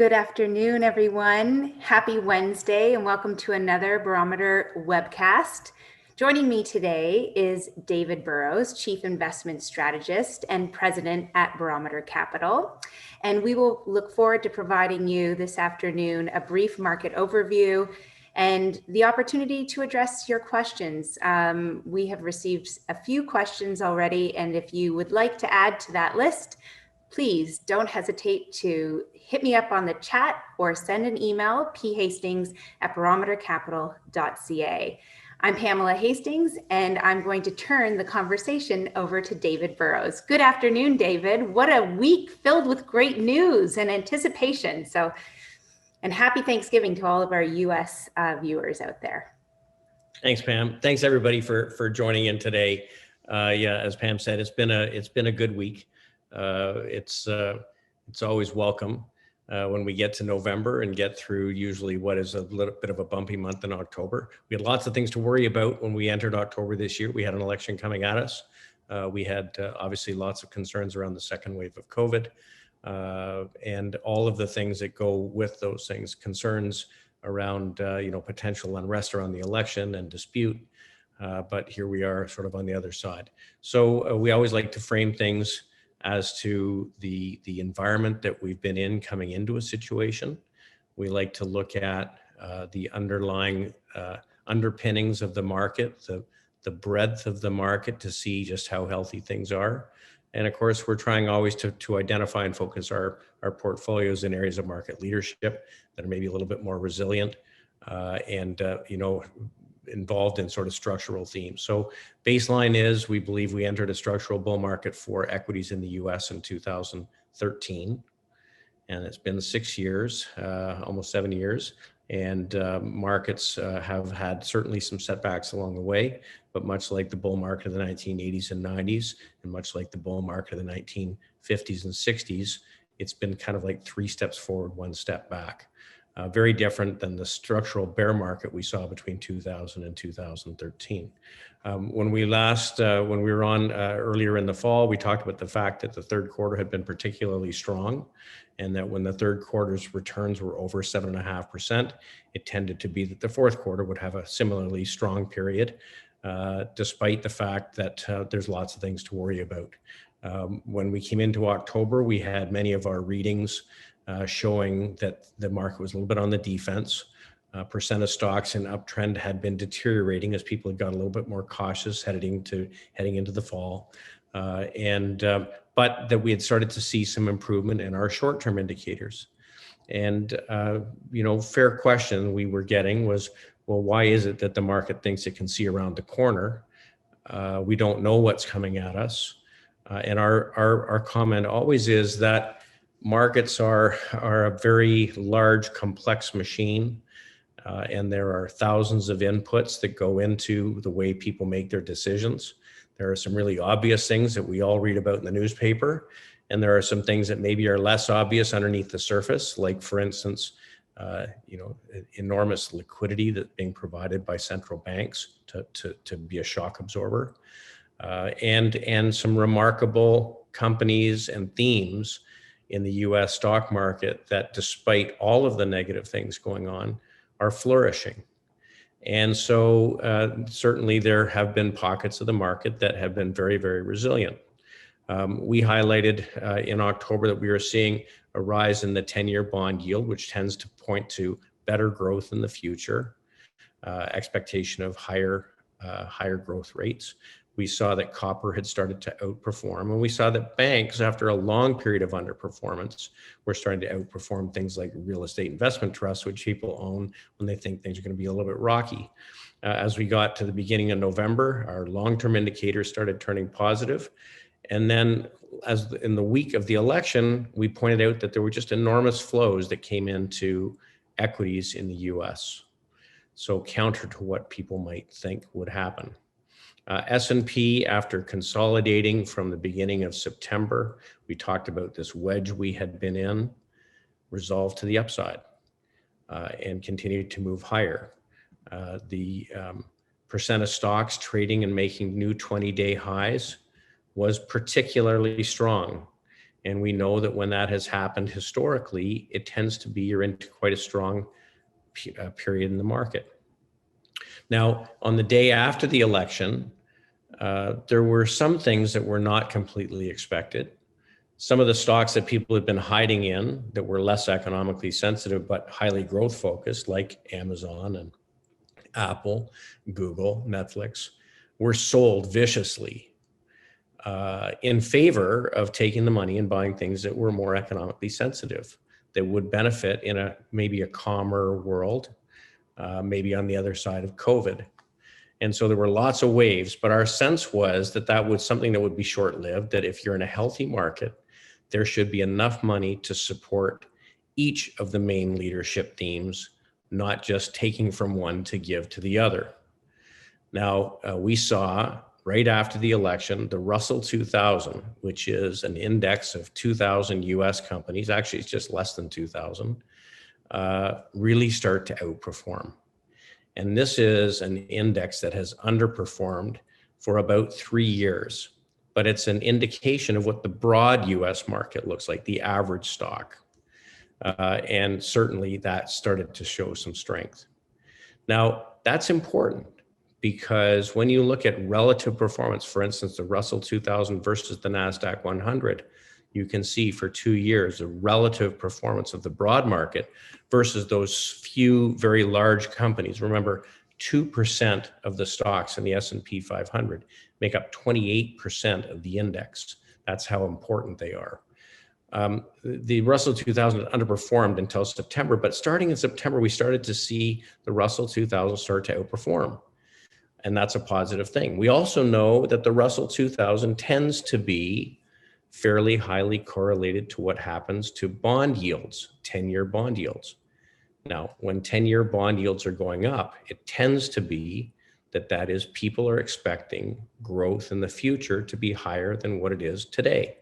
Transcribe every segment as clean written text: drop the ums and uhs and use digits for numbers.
Good afternoon, everyone. Happy Wednesday and welcome to another Barometer webcast. Joining me today is David Burrows, Chief Investment Strategist and President at Barometer Capital. And we will look forward to providing you this afternoon a brief market overview and the opportunity to address your questions. We have received a few questions already, and if you would like to add to that list, please don't hesitate to hit me up on the chat or send an email, phastings@barometercapital.ca. I'm Pamela Hastings, and I'm going to turn the conversation over to David Burrows. Good afternoon, David. What a week filled with great news and anticipation. And happy Thanksgiving to all of our U.S. Viewers out there. Thanks, Pam. Thanks everybody for joining in today. As Pam said, it's been a good week. It's always welcome when we get to November and get through usually what is a little bit of a bumpy month in October. We had lots of things to worry about when we entered October this year. We had an election coming at us. We had obviously lots of concerns around the second wave of COVID and all of the things that go with those things, concerns around potential unrest around the election and dispute. But here we are sort of on the other side. So we always like to frame things as to the environment that we've been in coming into a situation. We like to look at the underlying underpinnings of the market, the breadth of the market to see just how healthy things are. And of course, we're trying always to identify and focus our portfolios in areas of market leadership that are maybe a little bit more resilient involved in sort of structural themes. So baseline is we believe we entered a structural bull market for equities in the US in 2013. And it's been 6 years, almost 7 years. And markets have had certainly some setbacks along the way, but much like the bull market of the 1980s and 90s, and much like the bull market of the 1950s and 60s, it's been kind of like 3 steps forward, 1 step back. Very different than the structural bear market we saw between 2000 and 2013. When we were on earlier in the fall, we talked about the fact that the third quarter had been particularly strong, and that when the third quarter's returns were over 7.5%, it tended to be that the fourth quarter would have a similarly strong period, despite the fact that there's lots of things to worry about. When we came into October, we had many of our readings showing that the market was a little bit on the defense. Percent of stocks in uptrend had been deteriorating as people had got a little bit more cautious heading into the fall. But that we had started to see some improvement in our short-term indicators. And, fair question we were getting was, well, why is it that the market thinks it can see around the corner? We don't know what's coming at us. And our comment always is that markets are a very large, complex machine, and there are thousands of inputs that go into the way people make their decisions. There are some really obvious things that we all read about in the newspaper, and there are some things that maybe are less obvious underneath the surface, like, for instance, enormous liquidity that's being provided by central banks to be a shock absorber, and some remarkable companies and themes in the US stock market that, despite all of the negative things going on, are flourishing. And so certainly there have been pockets of the market that have been very, very resilient. We highlighted in October that we were seeing a rise in the 10-year bond yield, which tends to point to better growth in the future, expectation of higher growth rates. We saw that copper had started to outperform, and we saw that banks, after a long period of underperformance, were starting to outperform things like real estate investment trusts, which people own when they think things are going to be a little bit rocky. As we got to the beginning of November, our long-term indicators started turning positive. And then as in the week of the election, we pointed out that there were just enormous flows that came into equities in the US. So counter to what people might think would happen. S&P, after consolidating from the beginning of September, we talked about this wedge we had been in, resolved to the upside and continued to move higher. The percent of stocks trading and making new 20-day highs was particularly strong. And we know that when that has happened historically, it tends to be you're into quite a strong period in the market. Now, on the day after the election, there were some things that were not completely expected. Some of the stocks that people had been hiding in that were less economically sensitive but highly growth focused, like Amazon and Apple, Google, Netflix, were sold viciously in favor of taking the money and buying things that were more economically sensitive, that would benefit in maybe a calmer world, maybe on the other side of COVID. And so there were lots of waves, but our sense was that that was something that would be short-lived, that if you're in a healthy market, there should be enough money to support each of the main leadership themes, not just taking from one to give to the other. Now, we saw right after the election, the Russell 2000, which is an index of 2,000 US companies, actually it's just less than 2,000, really start to outperform. And this is an index that has underperformed for about 3 years, but it's an indication of what the broad US market looks like, the average stock. And certainly that started to show some strength. Now, that's important because when you look at relative performance, for instance, the Russell 2000 versus the Nasdaq 100, you can see for 2 years the relative performance of the broad market versus those few very large companies. Remember, 2% of the stocks in the S&P 500 make up 28% of the index. That's how important they are. The Russell 2000 underperformed until September, but starting in September, we started to see the Russell 2000 start to outperform. And that's a positive thing. We also know that the Russell 2000 tends to be fairly highly correlated to what happens to bond yields, 10-year bond yields. Now, when 10-year bond yields are going up, it tends to be that is people are expecting growth in the future to be higher than what it is today.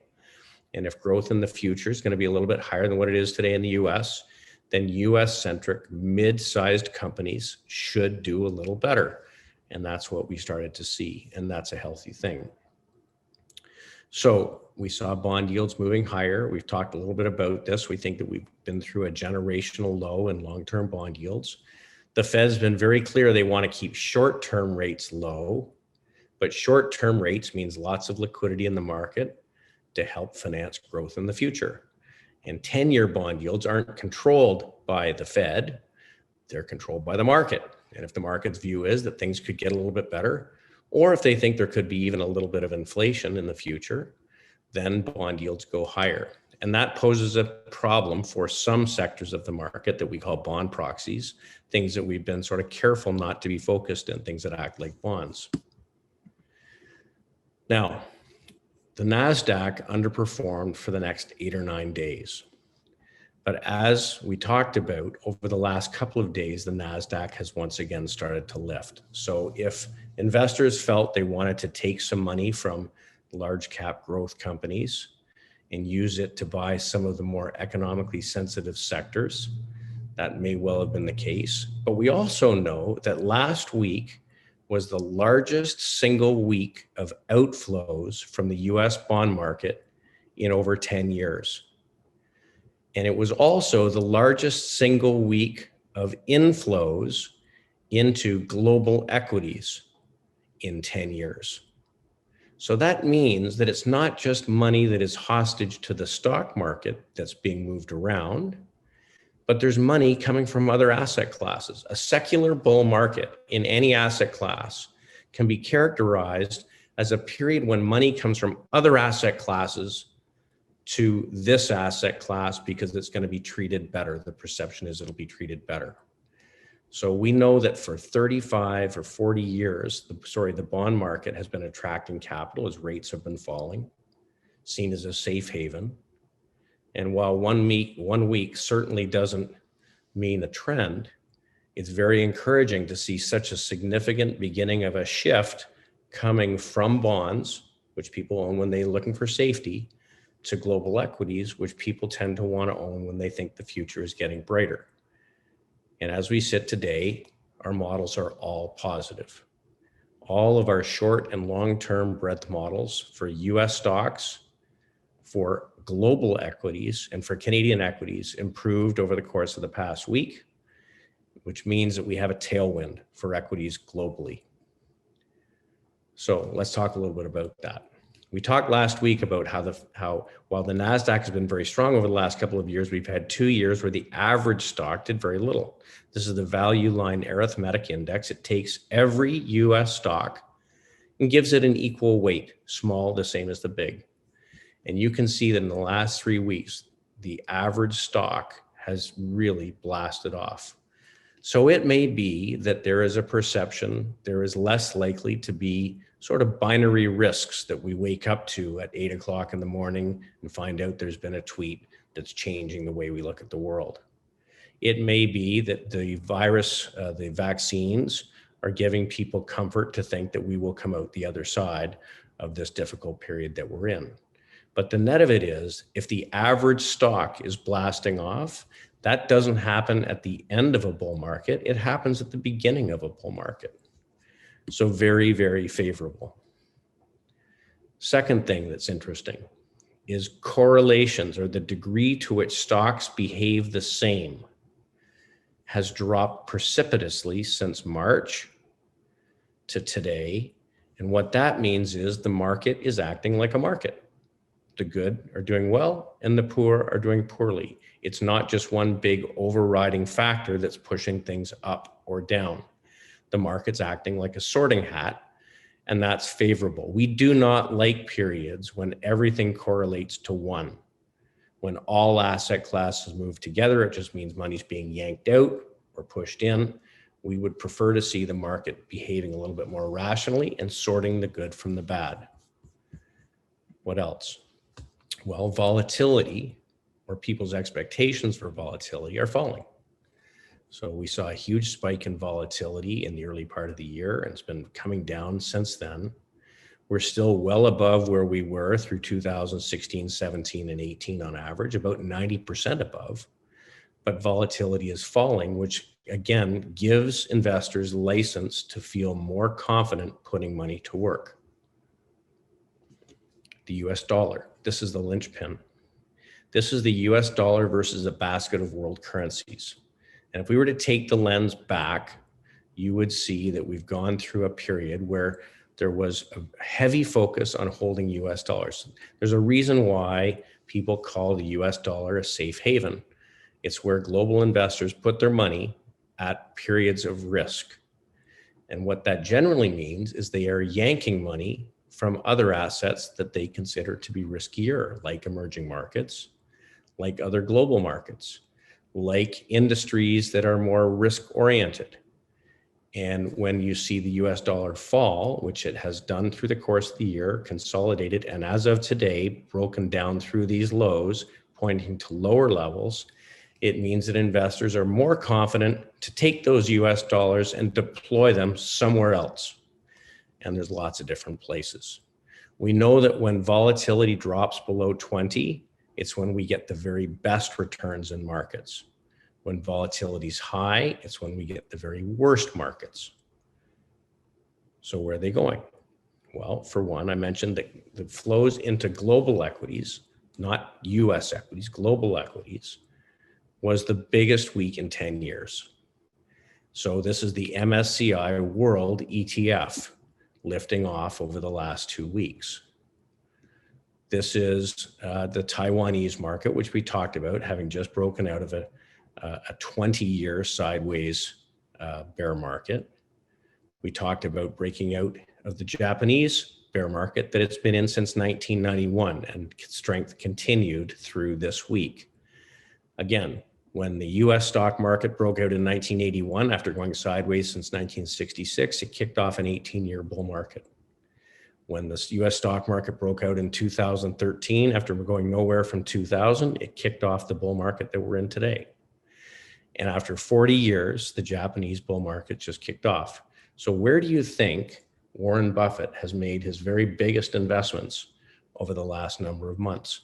And if growth in the future is going to be a little bit higher than what it is today in the US, then US-centric mid-sized companies should do a little better. And that's what we started to see, and that's a healthy thing. So we saw bond yields moving higher. We've talked a little bit about this. We think that we've been through a generational low in long-term bond yields. The Fed's been very clear they want to keep short-term rates low, but short-term rates means lots of liquidity in the market to help finance growth in the future. And 10-year bond yields aren't controlled by the Fed, they're controlled by the market. And if the market's view is that things could get a little bit better, or if they think there could be even a little bit of inflation in the future, then bond yields go higher. And that poses a problem for some sectors of the market that we call bond proxies, things that we've been sort of careful not to be focused in, things that act like bonds. Now, the Nasdaq underperformed for the next 8 or 9 days. But as we talked about, over the last couple of days, the Nasdaq has once again started to lift. So if investors felt they wanted to take some money from large cap growth companies and use it to buy some of the more economically sensitive sectors, that may well have been the case. But we also know that last week was the largest single week of outflows from the US bond market in over 10 years. And it was also the largest single week of inflows into global equities in 10 years. So that means that it's not just money that is hostage to the stock market that's being moved around, but there's money coming from other asset classes. A secular bull market in any asset class can be characterized as a period when money comes from other asset classes to this asset class because it's going to be treated better. The perception is it'll be treated better. So we know that for 35 or 40 years, the bond market has been attracting capital as rates have been falling, seen as a safe haven. And while one week certainly doesn't mean a trend, it's very encouraging to see such a significant beginning of a shift coming from bonds, which people own when they're looking for safety, to global equities, which people tend to want to own when they think the future is getting brighter. And as we sit today, our models are all positive. All of our short and long-term breadth models for US stocks, for global equities and for Canadian equities improved over the course of the past week, which means that we have a tailwind for equities globally. So let's talk a little bit about that. We talked last week about how while the Nasdaq has been very strong over the last couple of years, we've had 2 years where the average stock did very little. This is the value line arithmetic index. It takes every US stock and gives it an equal weight, small, the same as the big. And you can see that in the last 3 weeks, the average stock has really blasted off. So it may be that there is a perception, there is less likely to be sort of binary risks that we wake up to at 8 o'clock in the morning and find out there's been a tweet that's changing the way we look at the world. It may be that the virus, the vaccines are giving people comfort to think that we will come out the other side of this difficult period that we're in. But the net of it is, if the average stock is blasting off, that doesn't happen at the end of a bull market. It happens at the beginning of a bull market. So very, very favorable. Second thing that's interesting is correlations, or the degree to which stocks behave the same, has dropped precipitously since March to today. And what that means is the market is acting like a market. The good are doing well and the poor are doing poorly. It's not just one big overriding factor that's pushing things up or down. The market's acting like a sorting hat, and that's favorable. We do not like periods when everything correlates to one. When all asset classes move together, it just means money's being yanked out or pushed in. We would prefer to see the market behaving a little bit more rationally and sorting the good from the bad. What else? Well, volatility, or people's expectations for volatility, are falling. So we saw a huge spike in volatility in the early part of the year, and it's been coming down since then. We're still well above where we were through 2016, 17, and 18 on average, about 90% above. But volatility is falling, which again gives investors license to feel more confident putting money to work. The US dollar. This is the linchpin. This is the US dollar versus a basket of world currencies. And if we were to take the lens back, you would see that we've gone through a period where there was a heavy focus on holding US dollars. There's a reason why people call the US dollar a safe haven. It's where global investors put their money at periods of risk. And what that generally means is they are yanking money from other assets that they consider to be riskier, like emerging markets, like other global markets, like industries that are more risk-oriented. And when you see the US dollar fall, which it has done through the course of the year, consolidated, and as of today, broken down through these lows, pointing to lower levels, it means that investors are more confident to take those US dollars and deploy them somewhere else. And there's lots of different places. We know that when volatility drops below 20, it's when we get the very best returns in markets. When volatility is high, it's when we get the very worst markets. So where are they going? Well, for one, I mentioned that the flows into global equities, not US equities, global equities, was the biggest week in 10 years. So this is the MSCI World ETF lifting off over the last 2 weeks. This is the Taiwanese market, which we talked about, having just broken out of a 20-year sideways bear market. We talked about breaking out of the Japanese bear market that it's been in since 1991, and strength continued through this week. Again, when the US stock market broke out in 1981, after going sideways since 1966, it kicked off an 18-year bull market. When the US stock market broke out in 2013, after going nowhere from 2000, it kicked off the bull market that we're in today. And after 40 years, the Japanese bull market just kicked off. So where do you think Warren Buffett has made his very biggest investments over the last number of months?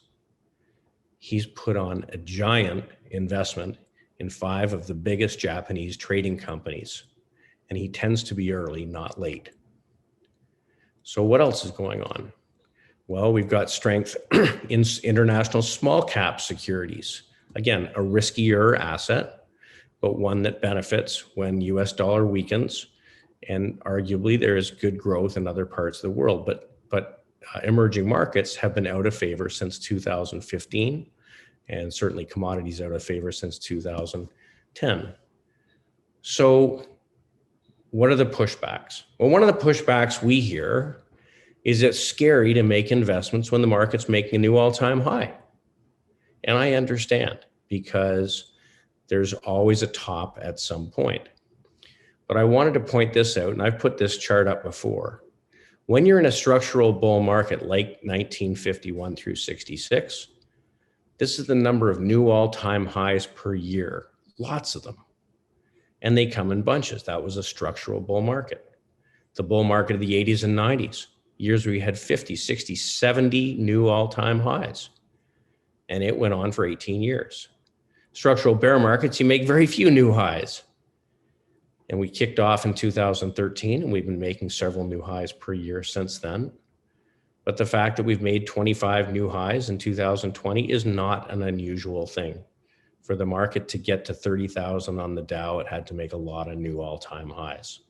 He's put on a giant investment in 5 of the biggest Japanese trading companies, and he tends to be early, not late. So what else is going on? Well, we've got strength in international small cap securities. Again, a riskier asset, but one that benefits when US dollar weakens, and arguably there is good growth in other parts of the world. But emerging markets have been out of favor since 2015, and certainly commodities out of favor since 2010. So what are the pushbacks? Well, one of the pushbacks we hear is it's scary to make investments when the market's making a new all-time high. And I understand, because there's always a top at some point. But I wanted to point this out, and I've put this chart up before. When you're in a structural bull market like 1951 through 66, this is the number of new all-time highs per year, lots of them. And they come in bunches. That was a structural bull market. The bull market of the 80s and 90s, years where we had 50, 60, 70 new all-time highs. And it went on for 18 years. Structural bear markets, you make very few new highs. And we kicked off in 2013, and we've been making several new highs per year since then. But the fact that we've made 25 new highs in 2020 is not an unusual thing. For the market to get to 30,000 on the Dow, it had to make a lot of new all-time highs.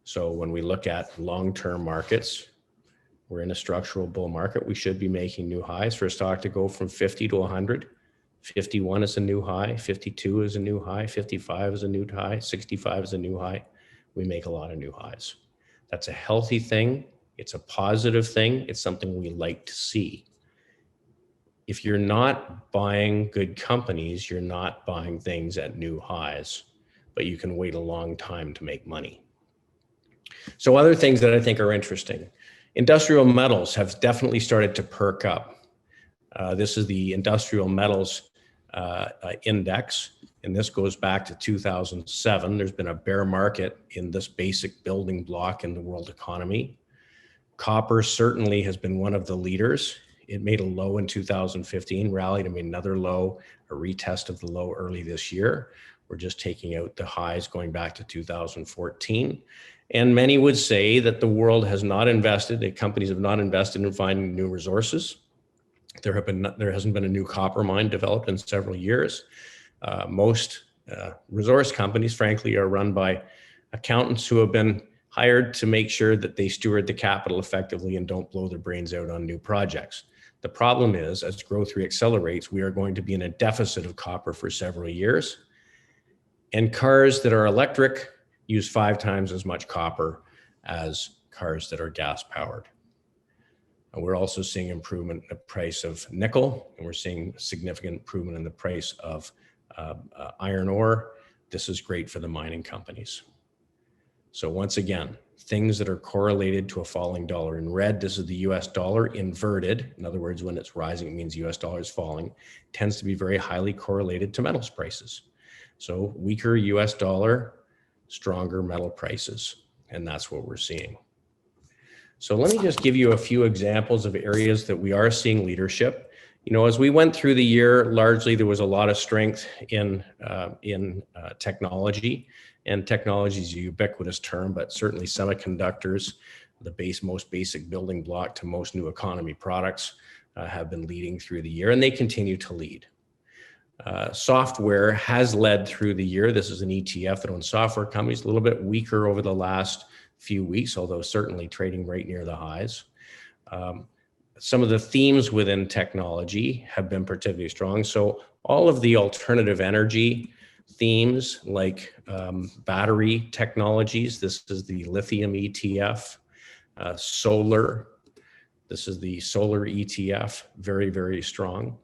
So when we look at long-term markets, we're in a structural bull market. We should be making new highs. For a stock to go from 50 to 100, 51 is a new high, 52 is a new high, 55 is a new high, 65 is a new high. We make a lot of new highs. That's a healthy thing. It's a positive thing. It's something we like to see. If you're not buying good companies, you're not buying things at new highs, but you can wait a long time to make money. So other things that I think are interesting. Industrial metals have definitely started to perk up. This is the industrial metals index, and this goes back to 2007. There's been a bear market in this basic building block in the world economy. Copper certainly has been one of the leaders. It made a low in 2015, rallied and made another low, a retest of the low early this year. We're just taking out the highs going back to 2014. And many would say that the world has not invested, that companies have not invested in finding new resources. There hasn't been a new copper mine developed in several years. Most resource companies, frankly, are run by accountants who have been hired to make sure that they steward the capital effectively and don't blow their brains out on new projects. The problem is, as growth reaccelerates, we are going to be in a deficit of copper for several years. And cars that are electric use 5 times as much copper as cars that are gas powered. And we're also seeing improvement in the price of nickel, and we're seeing significant improvement in the price of iron ore. This is great for the mining companies. So once again, things that are correlated to a falling dollar. In red, this is the US dollar inverted. In other words, when it's rising, it means US dollar is falling. It tends to be very highly correlated to metals prices. So weaker US dollar, stronger metal prices, and that's what we're seeing. So let me just give you a few examples of areas that we are seeing leadership. You know, as we went through the year, largely there was a lot of strength in technology, and technology is a ubiquitous term, but certainly semiconductors, the most basic building block to most new economy products, have been leading through the year, and they continue to lead. Software has led through the year. This is an ETF that owns software companies, a little bit weaker over the last few weeks, although certainly trading right near the highs. Some of the themes within technology have been particularly strong. So all of the alternative energy themes like battery technologies, this is the lithium ETF, solar, this is the solar ETF, very, very strong.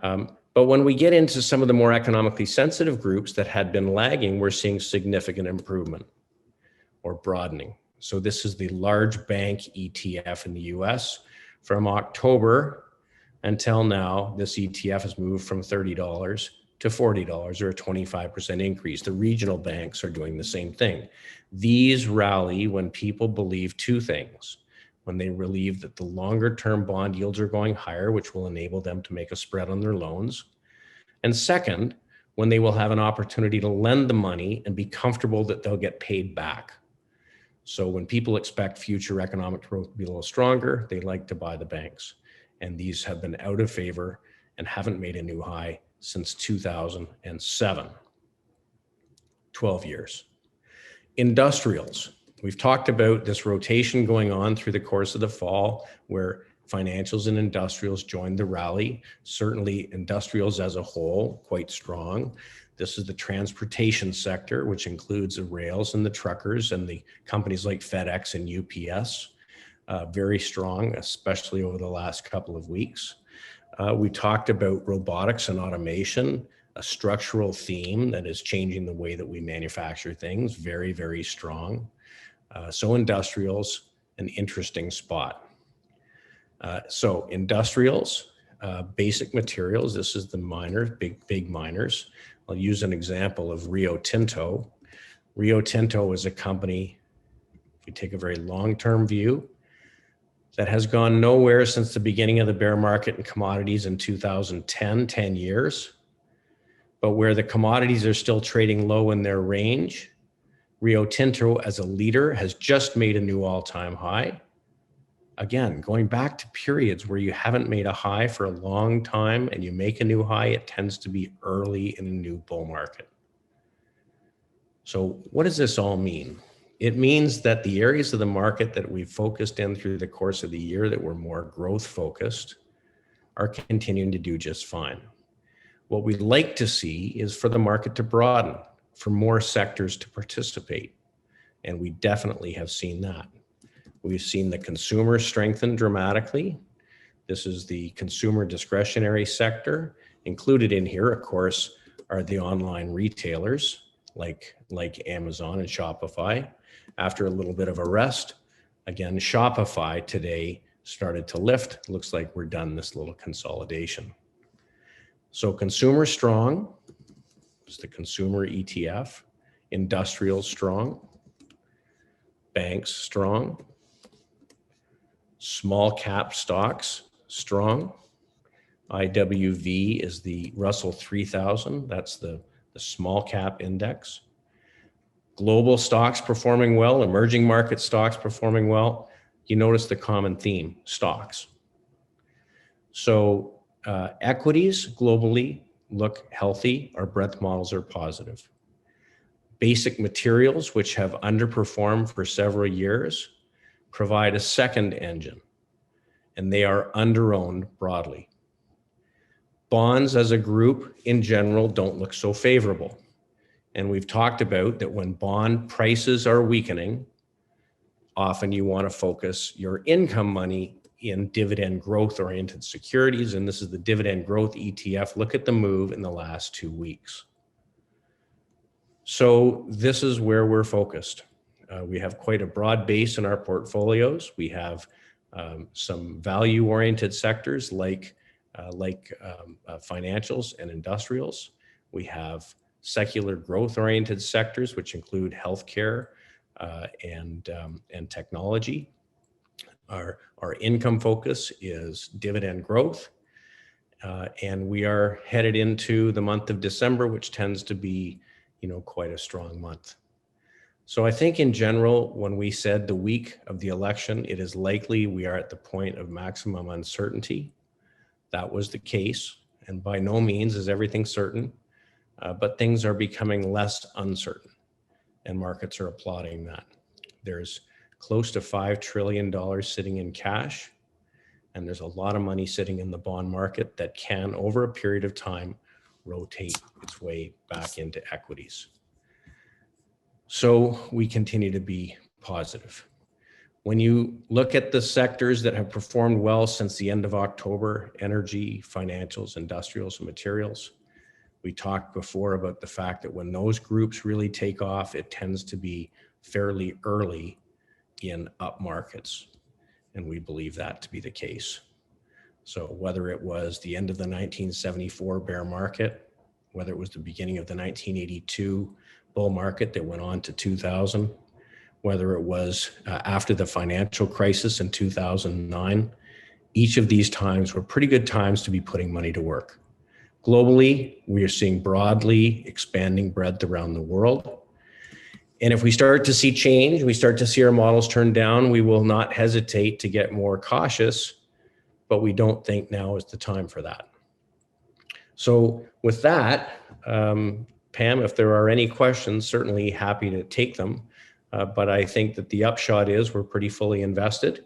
But when we get into some of the more economically sensitive groups that had been lagging, we're seeing significant improvement or broadening. So this is the large bank ETF in the US. From October until now, this ETF has moved from $30 to $40, or a 25% increase. The regional banks are doing the same thing. These rally when people believe two things. When they believe that the longer term bond yields are going higher, which will enable them to make a spread on their loans. And second, when they will have an opportunity to lend the money and be comfortable that they'll get paid back. So when people expect future economic growth to be a little stronger, they like to buy the banks. And these have been out of favor and haven't made a new high since 2007, 12 years. Industrials. We've talked about this rotation going on through the course of the fall where financials and industrials joined the rally. Certainly industrials as a whole, quite strong. This is the transportation sector, which includes the rails and the truckers and the companies like FedEx and UPS. Very strong, especially over the last couple of weeks. We talked about robotics and automation, a structural theme that is changing the way that we manufacture things. Very, very strong. So industrials, an interesting spot. So industrials, basic materials, this is the miners, big miners. I'll use an example of Rio Tinto. Rio Tinto is a company, if we take a very long-term view, that has gone nowhere since the beginning of the bear market in commodities in 2010, 10 years. But where the commodities are still trading low in their range, Rio Tinto as a leader has just made a new all-time high. Again, going back to periods where you haven't made a high for a long time and you make a new high, it tends to be early in a new bull market. So what does this all mean? It means that the areas of the market that we've focused in through the course of the year that were more growth focused are continuing to do just fine. What we'd like to see is for the market to broaden, for more sectors to participate. And we definitely have seen that. We've seen the consumer strengthen dramatically. This is the consumer discretionary sector. Included in here, of course, are the online retailers like Amazon and Shopify. After a little bit of a rest, again, Shopify today started to lift. Looks like we're done this little consolidation. So consumer strong, it's the consumer ETF. Industrial strong, banks strong, small cap stocks strong. IWV is the Russell 3000. That's the small cap index. Global stocks performing well, emerging market stocks performing well. You notice the common theme, stocks. So equities globally look healthy. Our breadth models are positive. Basic materials, which have underperformed for several years, provide a second engine, and they are underowned broadly. Bonds as a group in general don't look so favorable. And we've talked about that when bond prices are weakening, often you want to focus your income money in dividend growth oriented securities. And this is the Dividend Growth ETF. Look at the move in the last 2 weeks. So this is where we're focused. We have quite a broad base in our portfolios. We have some value-oriented sectors like financials and industrials. We have secular growth-oriented sectors, which include healthcare and technology. Our income focus is dividend growth, and we are headed into the month of December, which tends to be, quite a strong month. So I think in general, when we said the week of the election, it is likely we are at the point of maximum uncertainty. That was the case, and by no means is everything certain, but things are becoming less uncertain, and markets are applauding that. There's close to $5 trillion sitting in cash, and there's a lot of money sitting in the bond market that can, over a period of time, rotate its way back into equities. So we continue to be positive. When you look at the sectors that have performed well since the end of October, energy, financials, industrials, and materials, we talked before about the fact that when those groups really take off, it tends to be fairly early in up markets. And we believe that to be the case. So whether it was the end of the 1974 bear market, whether it was the beginning of the 1982 bull market that went on to 2000, whether it was after the financial crisis in 2009, each of these times were pretty good times to be putting money to work. Globally, we are seeing broadly expanding breadth around the world. And if we start to see change, we start to see our models turn down, we will not hesitate to get more cautious, but we don't think now is the time for that. So with that, Pam, if there are any questions, certainly happy to take them. But I think that the upshot is we're pretty fully invested.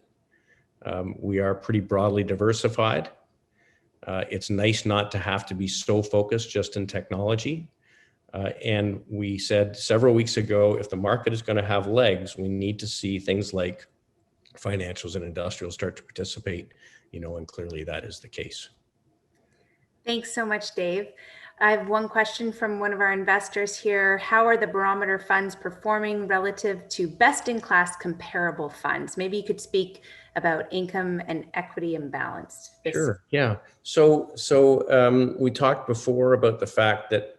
We are pretty broadly diversified. It's nice not to have to be so focused just in technology. And we said several weeks ago, if the market is going to have legs, we need to see things like financials and industrials start to participate, and clearly that is the case. Thanks so much, Dave. I have one question from one of our investors here. How are the Barometer funds performing relative to best-in-class comparable funds? Maybe you could speak about income and equity imbalance. Sure. Yeah. So we talked before about the fact that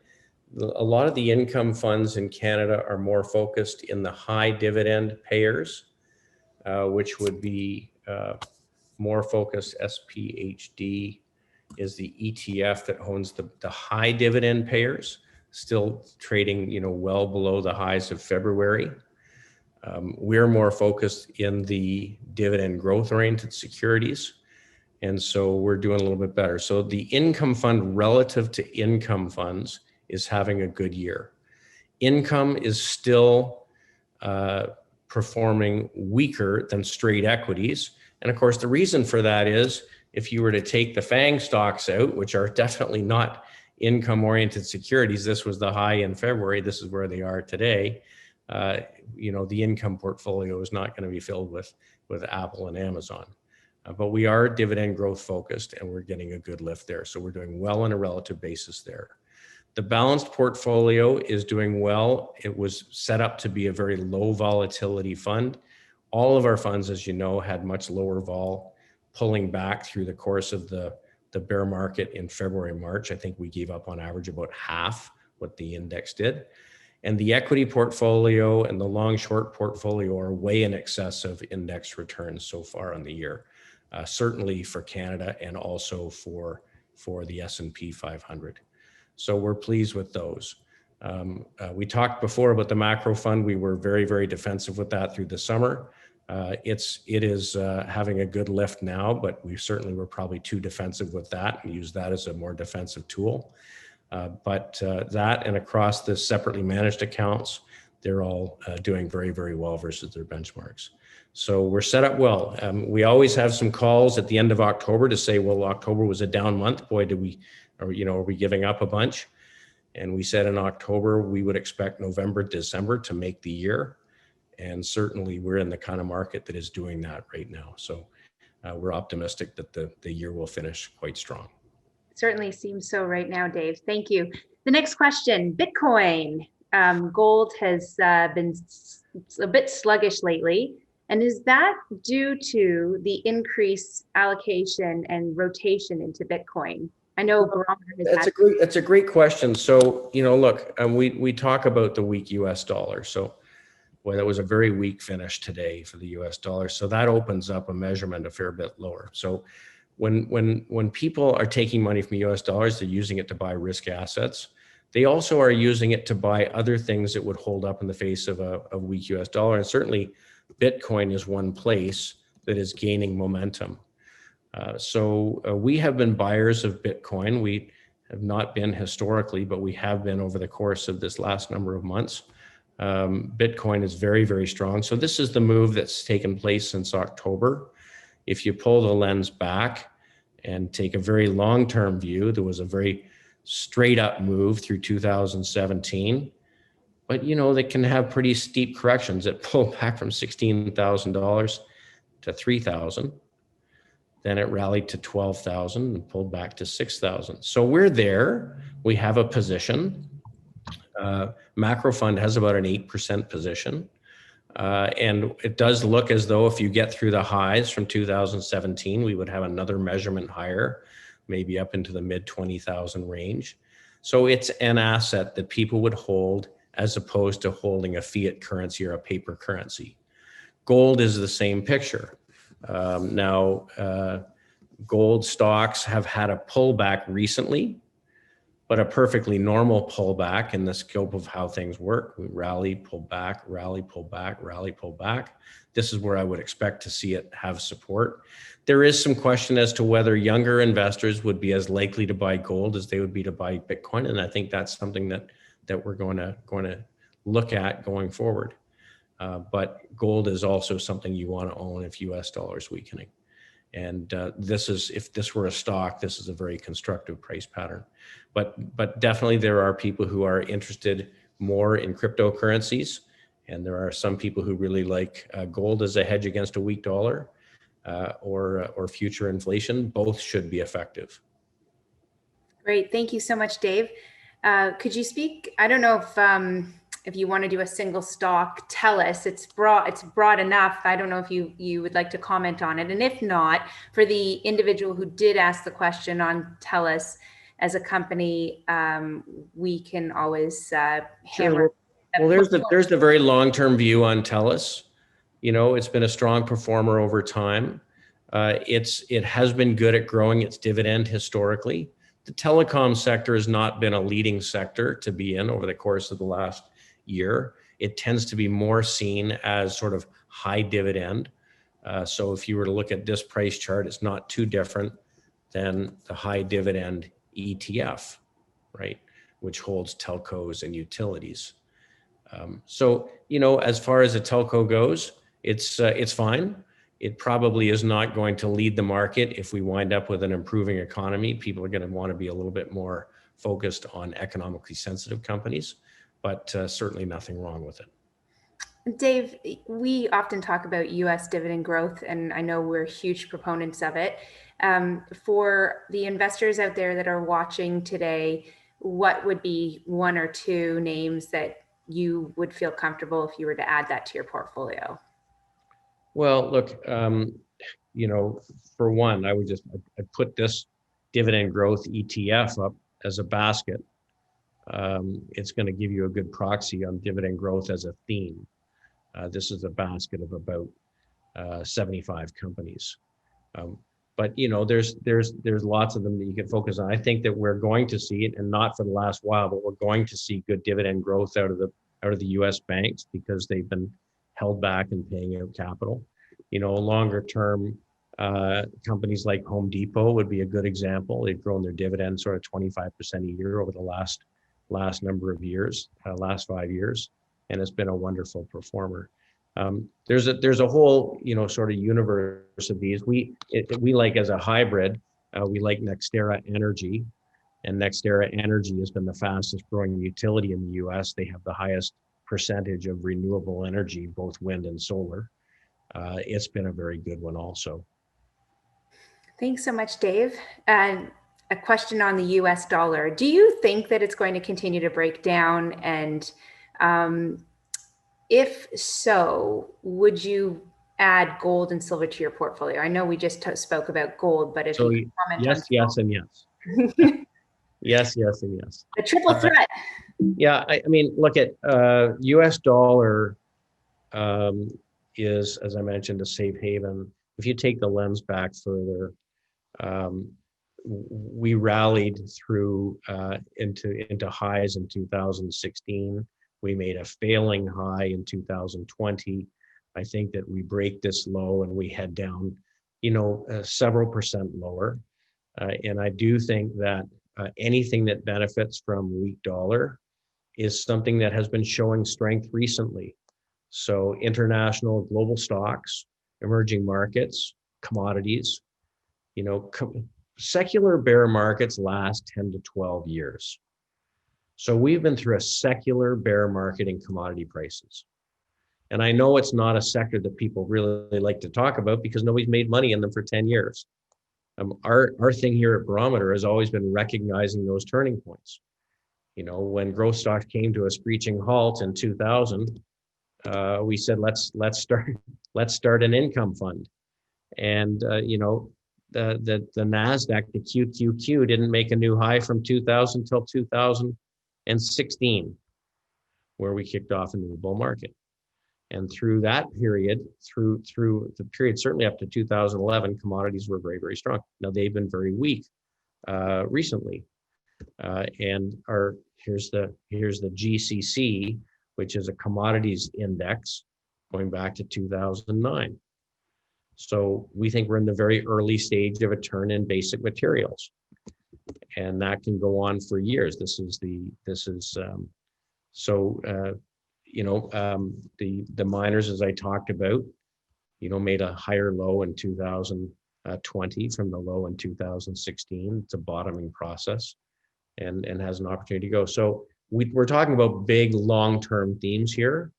a lot of the income funds in Canada are more focused in the high dividend payers, which would be more focused. SPHD is the ETF that owns the high dividend payers, still trading, well below the highs of February. We're more focused in the dividend growth oriented securities. And so we're doing a little bit better. So the income fund relative to income funds is having a good year. Income is still performing weaker than straight equities. And of course, the reason for that is if you were to take the FANG stocks out, which are definitely not income-oriented securities, this was the high in February, this is where they are today, the income portfolio is not going to be filled with Apple and Amazon. But we are dividend growth focused and we're getting a good lift there. So we're doing well on a relative basis there. The balanced portfolio is doing well. It was set up to be a very low volatility fund. All of our funds, as you know, had much lower vol, pulling back through the course of the bear market in February, March. I think we gave up on average about half what the index did. And the equity portfolio and the long short portfolio are way in excess of index returns so far on the year, certainly for Canada and also for the S&P 500. So we're pleased with those. We talked before about the macro fund. We were very, very defensive with that through the summer. It is having a good lift now, but we certainly were probably too defensive with that and use that as a more defensive tool. But that and across the separately managed accounts, they're all doing very, very well versus their benchmarks. So we're set up well. We always have some calls at the end of October to say, well, October was a down month. Boy, are we giving up a bunch? And we said in October, we would expect November, December to make the year. And certainly we're in the kind of market that is doing that right now. So we're optimistic that the year will finish quite strong. Certainly seems so right now, Dave. Thank you. The next question, Bitcoin. Gold has been a bit sluggish lately. And is that due to the increased allocation and rotation into Bitcoin? I know Barometer has that's a great question. So, look, we talk about the weak US dollar. So, boy, that was a very weak finish today for the US dollar. So that opens up a measurement a fair bit lower. So when people are taking money from US dollars, they're using it to buy risk assets. They also are using it to buy other things that would hold up in the face of a weak US dollar. And certainly Bitcoin is one place that is gaining momentum. So we have been buyers of Bitcoin. We have not been historically, but we have been over the course of this last number of months. Bitcoin is very, very strong. So this is the move that's taken place since October. If you pull the lens back and take a very long-term view, there was a very straight up move through 2017. But, they can have pretty steep corrections that pull back from $16,000 to $3,000. Then it rallied to 12,000 and pulled back to 6,000. So we're there. We have a position. Macro Fund has about an 8% position. And it does look as though if you get through the highs from 2017, we would have another measurement higher, maybe up into the mid 20,000 range. So it's an asset that people would hold as opposed to holding a fiat currency or a paper currency. Gold is the same picture. Now, gold stocks have had a pullback recently, But a perfectly normal pullback in the scope of how things work, we rally, pull back, rally, pull back, rally, pull back. This is where I would expect to see it have support. There is some question as to whether younger investors would be as likely to buy gold as they would be to buy Bitcoin. And I think that's something that we're going to look at going forward. But gold is also something you want to own if US dollar is weakening. And if this were a stock, this is a very constructive price pattern. But definitely there are people who are interested more in cryptocurrencies, and there are some people who really like gold as a hedge against a weak dollar or future inflation. Both should be effective. Great, thank you so much, Dave. Could you speak? I don't know if you want to do a single stock, Telus. It's broad enough. I don't know if you would like to comment on it. And if not, for the individual who did ask the question on Telus as a company, we can always hammer. Sure. Well, there's the very long-term view on Telus. You know, it's been a strong performer over time. It has been good at growing its dividend historically. The telecom sector has not been a leading sector to be in over the course of the last year. It tends to be more seen as sort of high dividend. So if you were to look at this price chart, it's not too different than the high dividend ETF, right, which holds telcos and utilities. So, you know, as far as a telco goes, it's fine. It probably is not going to lead the market. If we wind up with an improving economy, people are going to want to be a little bit more focused on economically sensitive companies, but certainly nothing wrong with it. Dave, we often talk about US dividend growth, and I know we're huge proponents of it. For the investors out there that are watching today, what would be one or two names that you would feel comfortable if you were to add that to your portfolio? Well, look, you know, for one, I put this dividend growth ETF up as a basket. It's going to give you a good proxy on dividend growth as a theme. This is a basket of about 75 companies. But you know, there's lots of them that you can focus on. I think that we're going to see it, and not for the last while, but we're going to see good dividend growth out of the U.S. banks because they've been held back in paying out capital. You know, longer term companies like Home Depot would be a good example. They've grown their dividend sort of 25% a year over the last number of years, last 5 years, and it's been a wonderful performer. There's a whole, you know, sort of universe of these. We like as a hybrid, we like Nextera Energy, and Nextera Energy has been the fastest growing utility in the U.S. They have the highest percentage of renewable energy, both wind and solar. It's been a very good one also. Thanks so much, Dave. And a question on the US dollar. Do you think that it's going to continue to break down? And if so, would you add gold and silver to your portfolio? I know we just spoke about gold, but if you could comment on yes, and yes. Yes, and yes. The triple threat. Yeah, I mean, look at US dollar is, as I mentioned, a safe haven. If you take the lens back further, we rallied through into highs in 2016. We made a failing high in 2020. I think that we break this low and we head down, you know, several percent lower. And I do think that anything that benefits from weak dollar is something that has been showing strength recently. So international global stocks, emerging markets, commodities, you know, secular bear markets last 10 to 12 years. So we've been through a secular bear market in commodity prices. And I know it's not a sector that people really like to talk about because nobody's made money in them for 10 years. Our thing here at Barometer has always been recognizing those turning points. You know, when growth stocks came to a screeching halt in 2000, we said, let's start an income fund. And, you know, the Nasdaq, the QQQ didn't make a new high from 2000 till 2016, where we kicked off into the bull market. And through that period, through the period certainly up to 2011, commodities were very, very strong. Now they've been very weak recently. And here's the GCC, which is a commodities index going back to 2009. So we think we're in the very early stage of a turn in basic materials, and that can go on for years. The miners, as I talked about, made a higher low in 2020 from the low in 2016. It's a bottoming process, and has an opportunity to go. So we're talking about big long-term themes here.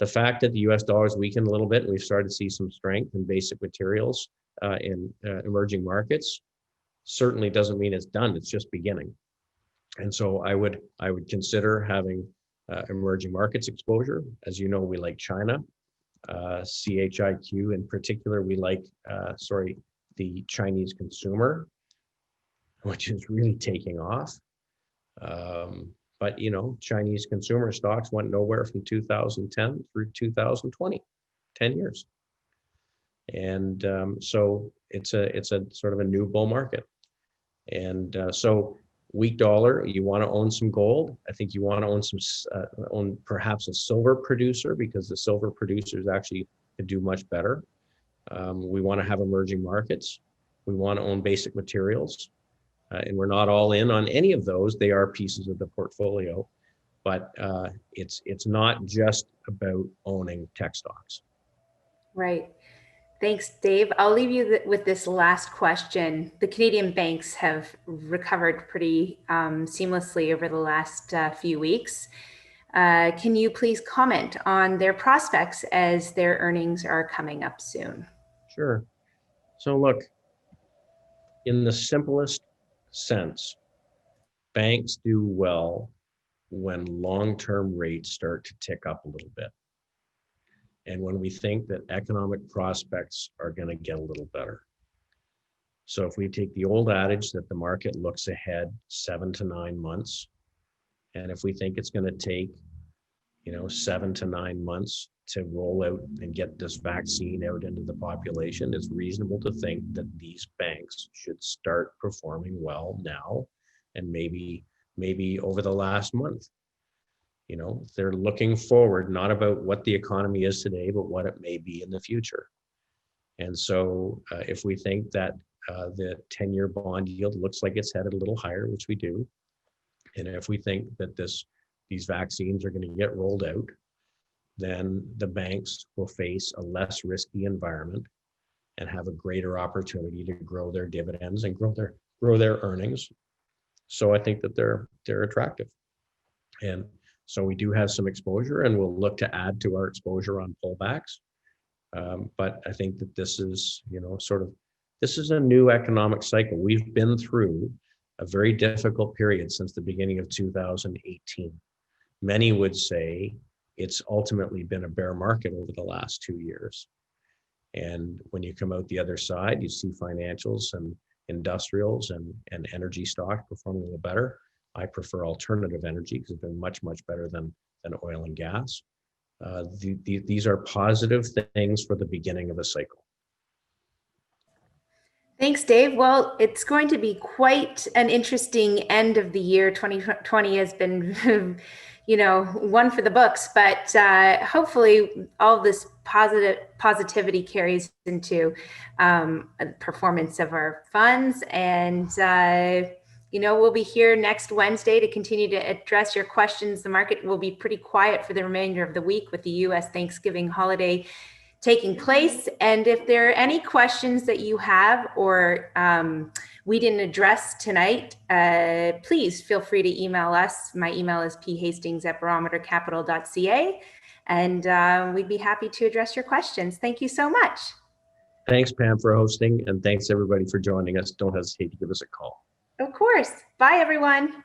The fact that the US dollar has weakened a little bit, and we've started to see some strength in basic materials in emerging markets, certainly doesn't mean it's done. It's just beginning. And so I would consider having emerging markets exposure. As you know, we like China, CHIQ in particular. We like, the Chinese consumer, which is really taking off. But Chinese consumer stocks went nowhere from 2010 through 2020, 10 years. And so it's a sort of a new bull market. And so weak dollar, you want to own some gold. I think you want to own perhaps a silver producer, because the silver producers actually could do much better. We want to have emerging markets. We want to own basic materials. And we're not all in on any of those. They are pieces of the portfolio, but it's not just about owning tech stocks. Right. Thanks, Dave. I'll leave you with this last question. The Canadian banks have recovered pretty seamlessly over the last few weeks. Can you please comment on their prospects as their earnings are coming up soon? Sure. So look, in the simplest sense, banks do well when long-term rates start to tick up a little bit, and when we think that economic prospects are going to get a little better. So if we take the old adage that the market looks ahead 7 to 9 months, and if we think it's going to take 7 to 9 months to roll out and get this vaccine out into the population, it's reasonable to think that these banks should start performing well now, and maybe over the last month. They're looking forward, not about what the economy is today, but what it may be in the future. And so if we think that the 10-year bond yield looks like it's headed a little higher, which we do, and if we think that these vaccines are going to get rolled out, then the banks will face a less risky environment and have a greater opportunity to grow their dividends and grow their earnings. So I think that they're attractive. And so we do have some exposure, and we'll look to add to our exposure on pullbacks. But I think that this is, this is a new economic cycle. We've been through a very difficult period since the beginning of 2018. Many would say it's ultimately been a bear market over the last 2 years. And when you come out the other side, you see financials and industrials and energy stocks performing a little better. I prefer alternative energy because it's been much, much better than oil and gas. These are positive things for the beginning of a cycle. Thanks, Dave. Well, it's going to be quite an interesting end of the year. 2020 has been, one for the books, but hopefully all this positivity carries into performance of our funds. And, we'll be here next Wednesday to continue to address your questions. The market will be pretty quiet for the remainder of the week with the U.S. Thanksgiving holiday taking place. And if there are any questions that you have or we didn't address tonight, please feel free to email us. My email is phastings@barometercapital.ca, and we'd be happy to address your questions. Thank you so much. Thanks, Pam, for hosting, and thanks everybody for joining us. Don't hesitate to give us a call. Of course. Bye, everyone.